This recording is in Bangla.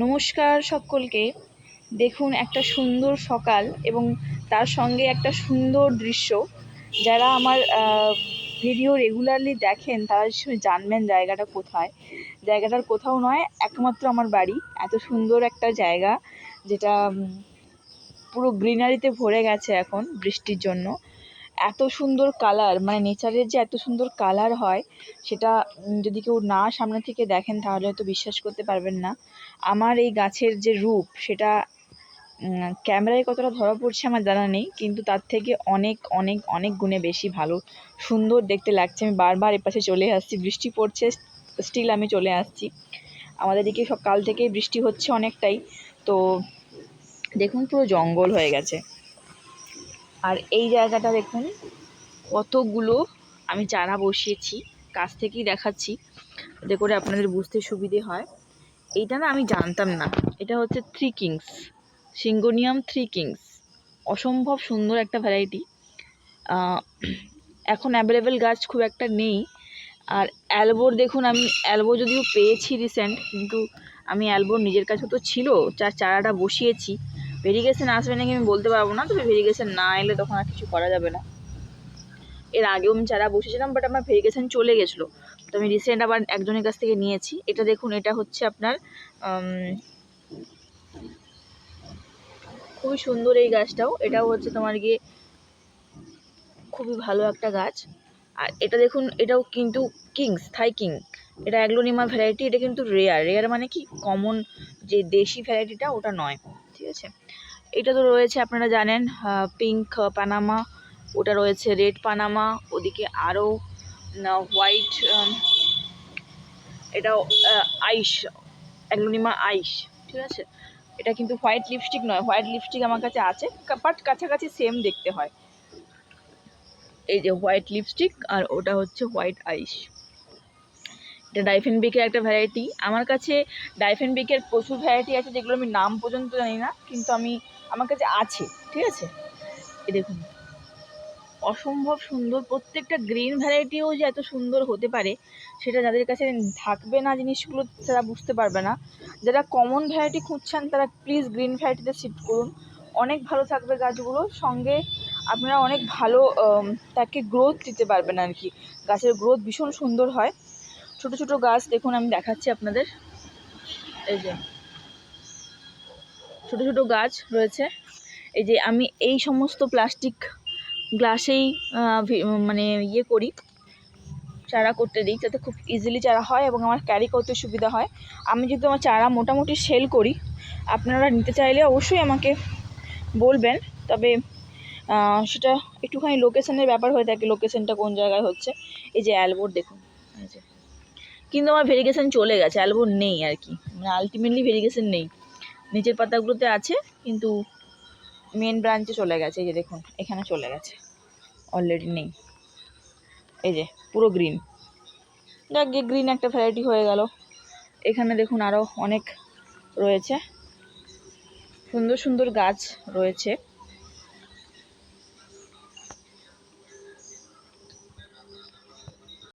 নমস্কার সকলকে। দেখুন একটা সুন্দর সকাল এবং তার সঙ্গে একটা সুন্দর দৃশ্য। যারা আমার ভিডিও রেগুলারলি দেখেন তারা নিশ্চয়ই জানবেন জায়গাটা কোথায়। জায়গাটার কোথাও নয়, একমাত্র আমার বাড়ি। এত সুন্দর একটা জায়গা যেটা পুরো গ্রিনারিতে ভরে গেছে এখন বৃষ্টির জন্য। এত সুন্দর কালার, মানে নেচারের যে এত সুন্দর কালার হয় সেটা যদি কেউ না সামনে থেকে দেখেন তাহলে হয়তো বিশ্বাস করতে পারবেন না। আমার এই গাছের যে রূপ সেটা ক্যামেরায় কতটা ধরা পড়ছে আমার জানা নেই, কিন্তু তার থেকে অনেক অনেক অনেক গুণে বেশি ভালো সুন্দর দেখতে লাগছে। আমি বারবার এপাশে চলে আসছি, বৃষ্টি পড়ছে স্টিল আমি চলে আসছি। আমাদের দিকে সকাল থেকেই বৃষ্টি হচ্ছে অনেকটাই। তো দেখুন পুরো জঙ্গল হয়ে গেছে। আর এই জায়গাটা দেখুন কতগুলো আমি চারা বসিয়েছি, কাছ থেকেই দেখাচ্ছি যাতে করে আপনাদের বুঝতে সুবিধে হয়। এইটা না আমি জানতাম না, এটা হচ্ছে three kings, syngonium three kings. অসম্ভব সুন্দর একটা ভ্যারাইটি। এখন অ্যাভেলেবেল গাছ খুব একটা নেই। আর অ্যালবোর দেখুন, আমি অ্যালবো যদিও পেয়েছি রিসেন্ট, কিন্তু আমি অ্যালবোর নিজের কাছে তো ছিল, চারাটা বসিয়েছি। ভেরিগেশন আসবে নাকি আমি বলতে পারবো না, তবে ভেরিগেশন না এলে তখন আর কিছু করা যাবে না। এর আগেও আমি চারা বসেছিলাম, বাট আমার ভেরিগেশন চলে গেছিলো, তো আমি রিসেন্ট আবার একজনের কাছ থেকে নিয়েছি। এটা দেখুন, এটা হচ্ছে আপনার খুবই সুন্দর এই গাছটাও। এটাও হচ্ছে তোমার গিয়ে খুবই ভালো একটা গাছ। আর এটা দেখুন, এটাও কিন্তু কিংস, থাই কিং। এটা অ্যাগ্লোনিমা ভ্যারাইটি। এটা কিন্তু রেয়ার মানে কি কমন যে দেশি ভ্যারাইটিটা ওটা নয়, ঠিক আছে। এটা তো রয়েছে আপনারা জানেন পিঙ্ক পানামা, ওটা রয়েছে রেড পানামা, ওদিকে আরও হোয়াইট, এটাও আইস, অ্যাগ্লোনিমা আইস, ঠিক আছে। এটা কিন্তু হোয়াইট লিপস্টিক নয়, হোয়াইট লিপস্টিক আমার কাছে আছে, বাট কাছাকাছি সেম দেখতে হয়। এই যে হোয়াইট লিপস্টিক আর ওটা হচ্ছে হোয়াইট আইস। এটা ডাইফেনবিকের একটা ভ্যারাইটি। আমার কাছে ডাইফেনবিকের প্রচুর ভ্যারাইটি আছে যেগুলো আমি নাম পর্যন্ত জানি না, কিন্তু আমার কাছে আছে, ঠিক আছে। এই দেখুন অসম্ভব সুন্দর। প্রত্যেকটা গ্রিন ভ্যারাইটিও যে এত সুন্দর হতে পারে সেটা যাদের কাছে থাকবে না জিনিসগুলো তারা বুঝতে পারবে না। যারা কমন ভ্যারাইটি খুঁজছেন তারা প্লিজ গ্রিন ভ্যারাইটিতে শিফট করুন, অনেক ভালো থাকবে গাছগুলো। সঙ্গে আপনারা অনেক ভালো তাকে গ্রোথ দিতে পারবেন আর কি। গাছের গ্রোথ ভীষণ সুন্দর হয়। ছোট ছোট গাছ দেখুন, আমি দেখাচ্ছি আপনাদের। এই যে ছোট ছোট গাছ রয়েছে। এই যে আমি এই সমস্ত প্লাস্টিক গ্লাসেই মানে করি, চারা করতে দিই যাতে খুব ইজিলি চারা হয় এবং আমার ক্যারি করতে সুবিধা হয়। আমি যেহেতু আমার চারা মোটামুটি সেল করি, আপনারা নিতে চাইলে অবশ্যই আমাকে বলবেন। তবে সেটা একটুখানি লোকেশনের ব্যাপার হয়ে থাকে, লোকেশনটা কোন জায়গায় হচ্ছে। এই যে অ্যালবোর দেখুন, কিন্তু আমার ভেরিগেশন চলে গেছে, অ্যালবোর নেই আর কি, মানে আলটিমেটলি ভেরিগেশন নেই। নিচের পাতাগুলোতে আছে কিন্তু মেন ব্রাঞ্চে চলে গেছে। এই যে দেখুন এখানে চলে গেছে, অলরেডি নেই। এই যে পুরো গ্রিন, যাক গিয়ে গ্রিন একটা ভ্যারাইটি হয়ে গেল। এখানে দেখুন আরও অনেক রয়েছে, সুন্দর সুন্দর গাছ রয়েছে।